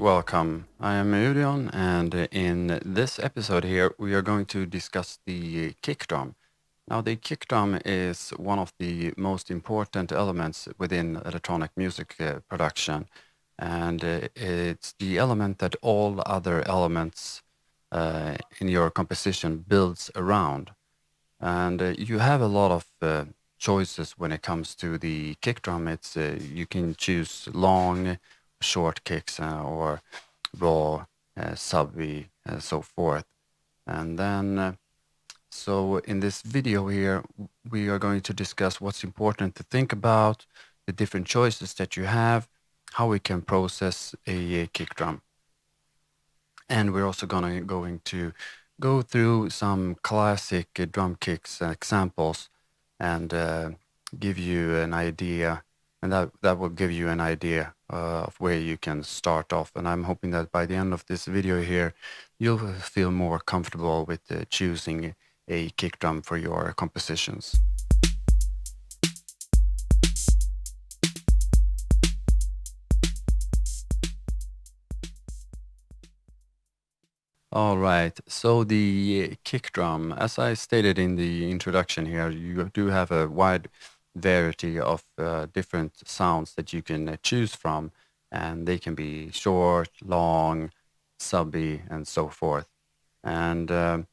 welcome. I am Udion, and in this episode here, we are going to discuss the kick drum. Now, the kick drum is one of the most important elements within electronic music production, and it's the element that all other elements in your composition builds around. And you have a lot of choices when it comes to the kick drum. It's you can choose long, short kicks or raw, subby, so forth. And then, so in this video here, we are going to discuss what's important to think about, the different choices that you have, how we can process a kick drum. And we're also going to go through some classic drum kicks examples and give you an idea, and that will give you an idea of where you can start off. And I'm hoping that by the end of this video here, you'll feel more comfortable with choosing a kick drum for your compositions. All right. So the kick drum, as I stated in the introduction here, you do have a wide variety of different sounds that you can choose from, and they can be short, long, subby, and so forth. And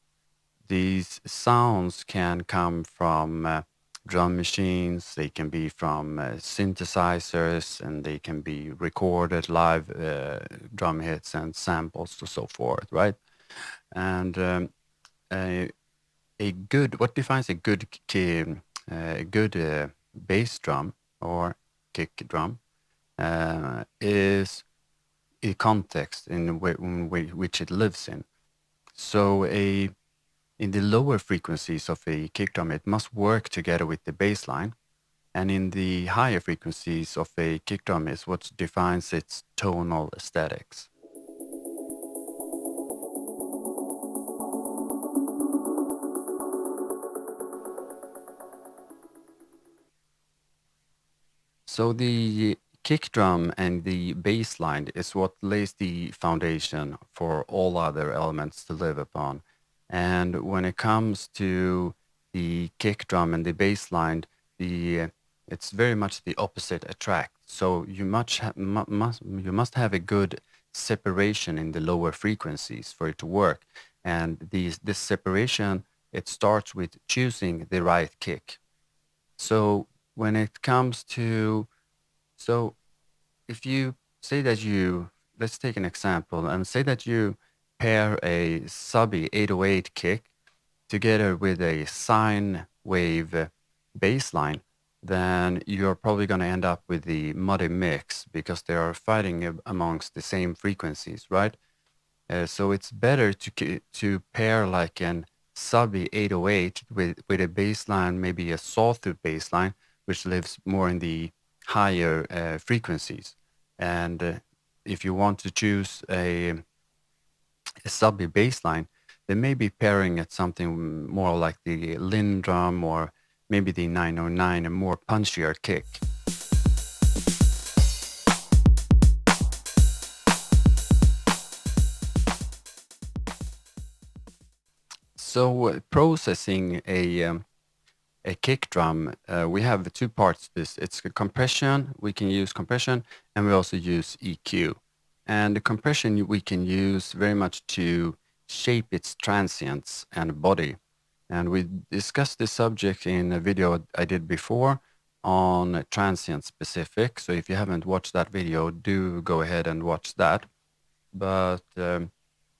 these sounds can come from drum machines, they can be from synthesizers, and they can be recorded live drum hits and samples and so forth, right? And a, what defines a good bass drum or kick drum is a context in which it lives in. So in the lower frequencies of a kick drum, it must work together with the bass line. And in the higher frequencies of a kick drum is what defines its tonal aesthetics. So the kick drum and the bass line is what lays the foundation for all other elements to live upon. And when it comes to the kick drum and the bass line, it's very much the opposite attract. So you must have a good separation in the lower frequencies for it to work. And this separation, it starts with choosing the right kick. So when it comes to, so if you say that let's take an example and say that you pair a subby 808 kick together with a sine wave bass line, then you're probably going to end up with the muddy mix because they are fighting amongst the same frequencies, right? So it's better to pair like an subby 808 with a bass line, maybe a sawtooth bass line, which lives more in the higher frequencies. And if you want to choose a subby bass line, then maybe pairing at something more like the Linn drum or maybe the 909, a more punchier kick. So processing a kick drum, we have two parts to this. It's compression, we can use compression, and we also use EQ. And the compression we can use very much to shape its transients and body. And we discussed this subject in a video I did before on transient specific. So if you haven't watched that video, do go ahead and watch that. But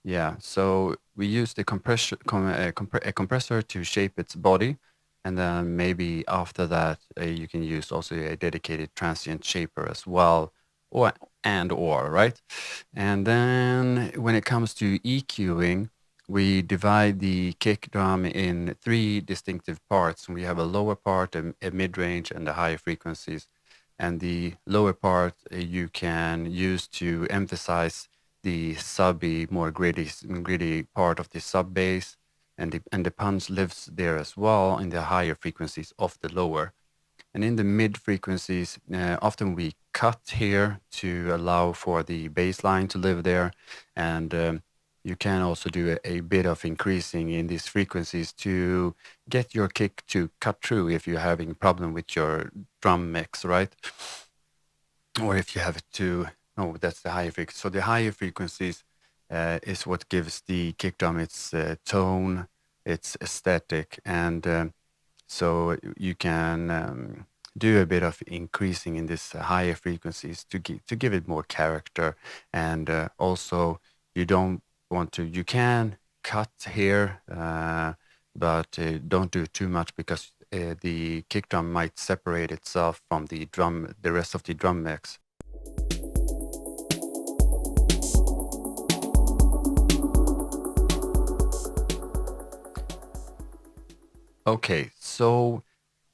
yeah, so we use the a compressor to shape its body. And then maybe after that, you can use also a dedicated transient shaper as well, or right? And then when it comes to EQing, we divide the kick drum in three distinctive parts. We have a lower part, a mid-range, and the higher frequencies. And the lower part you can use to emphasize the subby, more gritty part of the sub bass, and the punch lives there as well in the higher frequencies of the lower. And in the mid frequencies, often we cut here to allow for the bass line to live there. And you can also do a bit of increasing in these frequencies to get your kick to cut through if you're having a problem with your drum mix, right? Or if you have it to, no, that's the higher frequency. So the higher frequencies is what gives the kick drum its tone, its aesthetic, and so you can do a bit of increasing in this higher frequencies to give it more character, and also you don't want to. You can cut here, but don't do too much because the kick drum might separate itself from the rest of the drum mix. Okay, so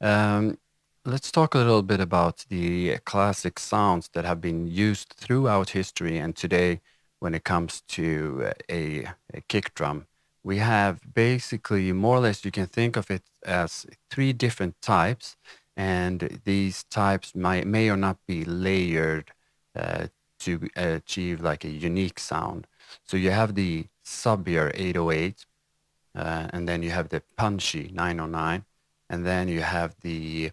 um, let's talk a little bit about the classic sounds that have been used throughout history and today when it comes to a kick drum. We have basically more or less, you can think of it as three different types, and these types may or not be layered to achieve like a unique sound. So you have the subby 808, and then you have the punchy 909, and then you have the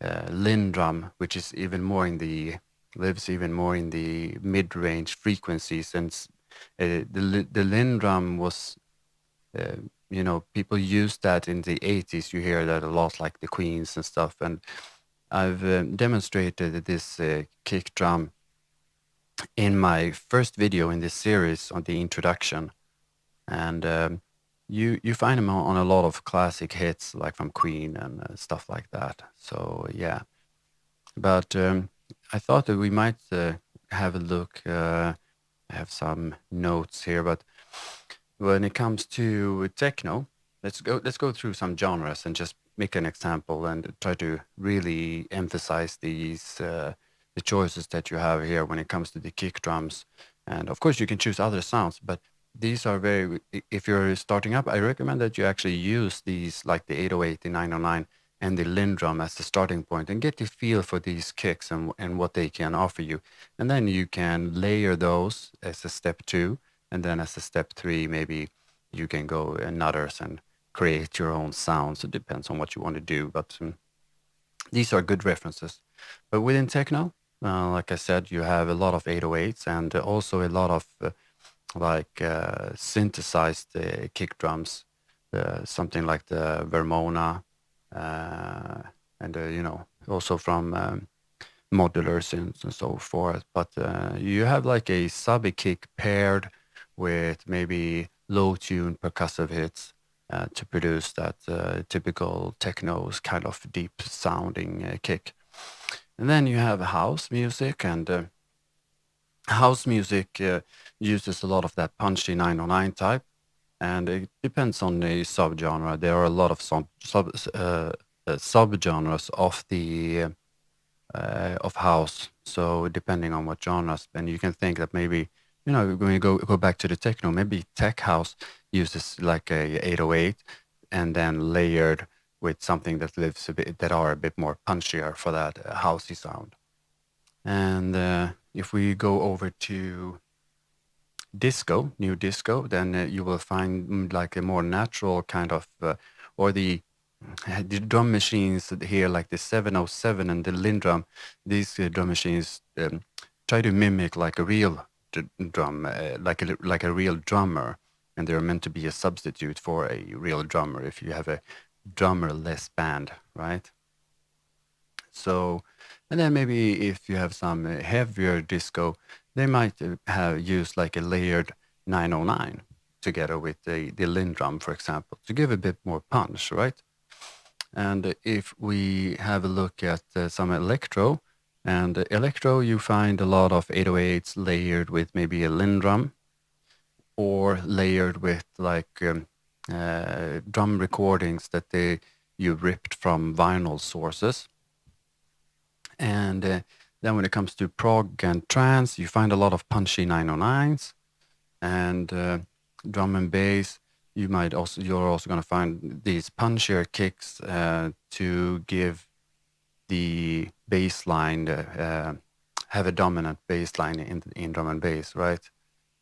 Lindrum, which is even more in the lives even more in the mid-range frequencies. And the Lindrum was, uh, people used that in the 80s. You hear that a lot, like the Queens and stuff. And I've demonstrated this kick drum in my first video in this series on the introduction. And you find them on a lot of classic hits, like from Queen and stuff like that. So yeah, but I thought that we might have a look. I have some notes here, but when it comes to techno, let's go through some genres and just make an example and try to really emphasize the choices that you have here when it comes to the kick drums. And of course, you can choose other sounds, but these are if you're starting up, I recommend that you actually use these like the 808, the 909, and the Lindrum as the starting point and get the feel for these kicks and what they can offer you. And then you can layer those as a step two. And then as a step three, maybe you can go in others and create your own sounds. It depends on what you want to do. But these are good references. But within techno, like I said, you have a lot of 808s and also a lot of synthesized kick drums, something like the Vermona, and also from modular synths and so forth. But you have like a subby kick paired with maybe low tune percussive hits to produce that typical techno's kind of deep sounding kick. And then you have house music, and house music uses a lot of that punchy 909 type, and it depends on the subgenre. There are a lot of subgenres of house. So depending on what genres, and you can think that maybe when you go back to the techno, maybe tech house uses like a 808, and then layered with something that lives a bit that are a bit more punchier for that housey sound. And if we go over to disco, new disco, then you will find like a more natural kind of, or the drum machines here, like the 707 and the Lindrum. These drum machines try to mimic like a real drum, like a real drummer, and they're meant to be a substitute for a real drummer if you have a drummer-less band, right? So, and then maybe if you have some heavier disco, they might have used like a layered 909 together with the Lindrum, for example, to give a bit more punch, right? And if we have a look at some electro, and electro, you find a lot of 808s layered with maybe a Lindrum, or layered with like drum recordings that you ripped from vinyl sources. And then when it comes to prog and trance, you find a lot of punchy 909s, and drum and bass. You're also going to find these punchier kicks to give the bass line, have a dominant bass line in drum and bass, right?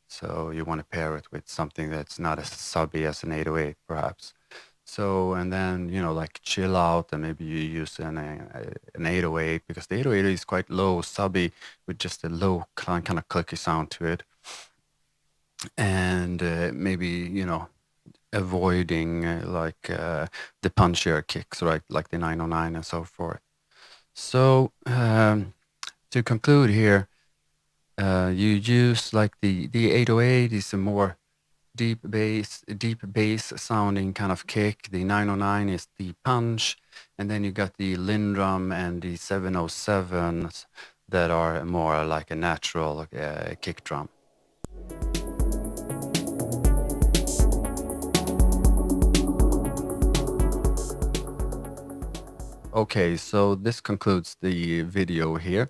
So you want to pair it with something that's not as subby as an 808, perhaps. So, and then, like chill out, and maybe you use an 808, because the 808 is quite low, subby, with just a low kind of clicky sound to it. And maybe, avoiding the punchier kicks, right? Like the 909 and so forth. So, to conclude here, you use like the 808 is a more deep bass sounding kind of kick. The 909 is the punch, and then you got the Lindrum and the 707s that are more like a natural kick drum. Okay, so this concludes the video here.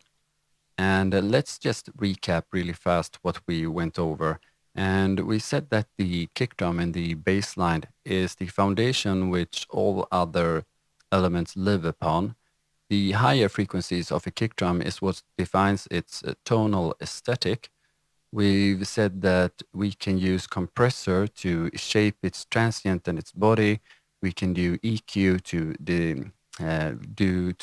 And let's just recap really fast what we went over. And we said that the kick drum and the bass line is the foundation which all other elements live upon. The higher frequencies of a kick drum is what defines its tonal aesthetic. We've said that we can use compressor to shape its transient and its body. We can do EQ to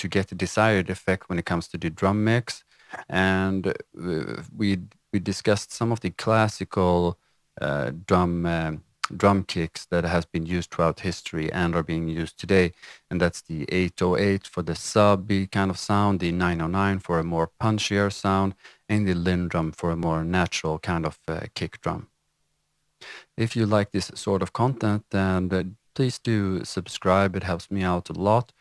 get the desired effect when it comes to the drum mix. And we discussed some of the classical drum kicks that has been used throughout history and are being used today, and that's the 808 for the subby kind of sound, the 909 for a more punchier sound, and the Lindrum for a more natural kind of kick drum. If you like this sort of content, then please do subscribe. It helps me out a lot.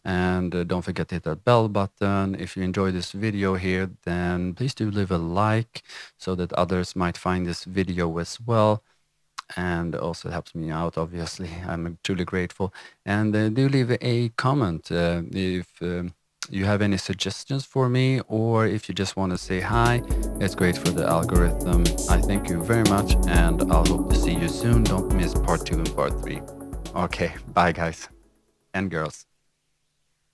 And don't forget to hit that bell button. If you enjoy this video here, then please do leave a like so that others might find this video as well. And also it helps me out, obviously. I'm truly grateful. And do leave a comment if you have any suggestions for me, or if you just want to say hi. It's great for the algorithm. I thank you very much, and I'll hope to see you soon. Don't miss part 2 and part 3. Okay, bye guys and girls.